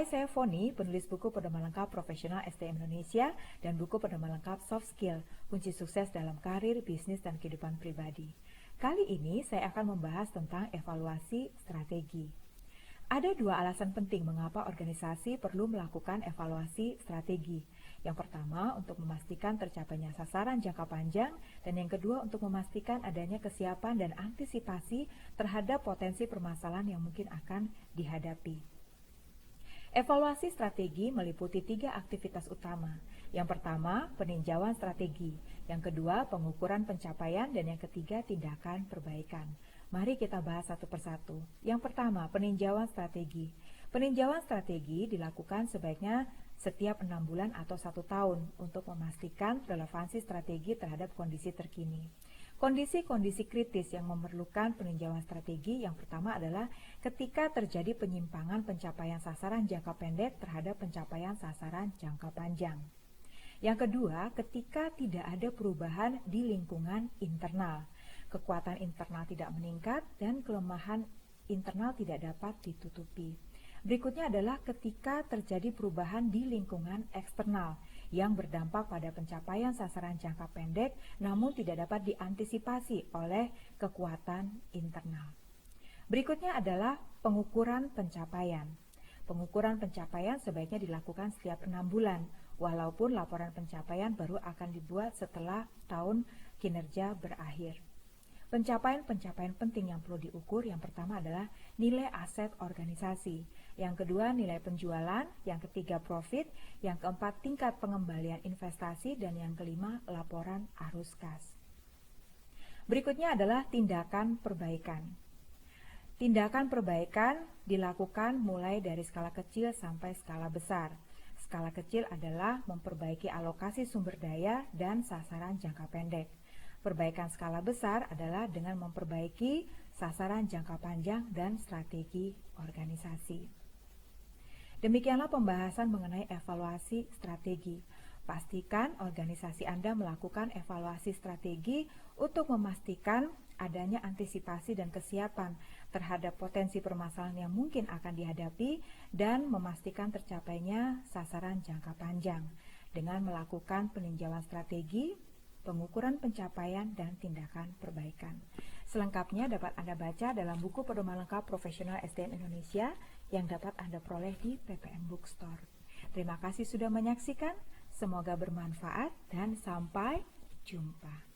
Hai, saya Foni, penulis buku pedoman lengkap profesional SDM Indonesia dan buku pedoman lengkap Soft Skill, kunci sukses dalam karir, bisnis, dan kehidupan pribadi. Kali ini saya akan membahas tentang evaluasi strategi. Ada dua alasan penting mengapa organisasi perlu melakukan evaluasi strategi. Yang pertama, untuk memastikan tercapainya sasaran jangka panjang, dan yang kedua, untuk memastikan adanya kesiapan dan antisipasi terhadap potensi permasalahan yang mungkin akan dihadapi. Evaluasi strategi meliputi 3 aktivitas utama. Yang pertama, peninjauan strategi. Yang kedua, pengukuran pencapaian. Dan yang ketiga, tindakan perbaikan. Mari kita bahas satu persatu. Yang pertama, peninjauan strategi. Peninjauan strategi dilakukan sebaiknya setiap 6 bulan atau 1 tahun untuk memastikan relevansi strategi terhadap kondisi terkini. Kondisi-kondisi kritis yang memerlukan peninjauan strategi yang pertama adalah ketika terjadi penyimpangan pencapaian sasaran jangka pendek terhadap pencapaian sasaran jangka panjang. Yang kedua, ketika tidak ada perubahan di lingkungan internal, kekuatan internal tidak meningkat dan kelemahan internal tidak dapat ditutupi. Berikutnya adalah ketika terjadi perubahan di lingkungan eksternal yang berdampak pada pencapaian sasaran jangka pendek namun tidak dapat diantisipasi oleh kekuatan internal. Berikutnya adalah pengukuran pencapaian. Pengukuran pencapaian sebaiknya dilakukan setiap 6 bulan, walaupun laporan pencapaian baru akan dibuat setelah tahun kinerja berakhir. Pencapaian-pencapaian penting yang perlu diukur yang pertama adalah nilai aset organisasi, yang kedua nilai penjualan, yang ketiga profit, yang keempat tingkat pengembalian investasi, dan yang kelima laporan arus kas. Berikutnya adalah tindakan perbaikan. Tindakan perbaikan dilakukan mulai dari skala kecil sampai skala besar. Skala kecil adalah memperbaiki alokasi sumber daya dan sasaran jangka pendek. Perbaikan skala besar adalah dengan memperbaiki sasaran jangka panjang dan strategi organisasi. Demikianlah pembahasan mengenai evaluasi strategi. Pastikan organisasi Anda melakukan evaluasi strategi untuk memastikan adanya antisipasi dan kesiapan terhadap potensi permasalahan yang mungkin akan dihadapi dan memastikan tercapainya sasaran jangka panjang dengan melakukan peninjauan strategi, pengukuran pencapaian, dan tindakan perbaikan. Selengkapnya dapat Anda baca dalam buku pedoman lengkap profesional SDM Indonesia yang dapat Anda peroleh di PPM Bookstore. Terima kasih sudah menyaksikan, semoga bermanfaat dan sampai jumpa.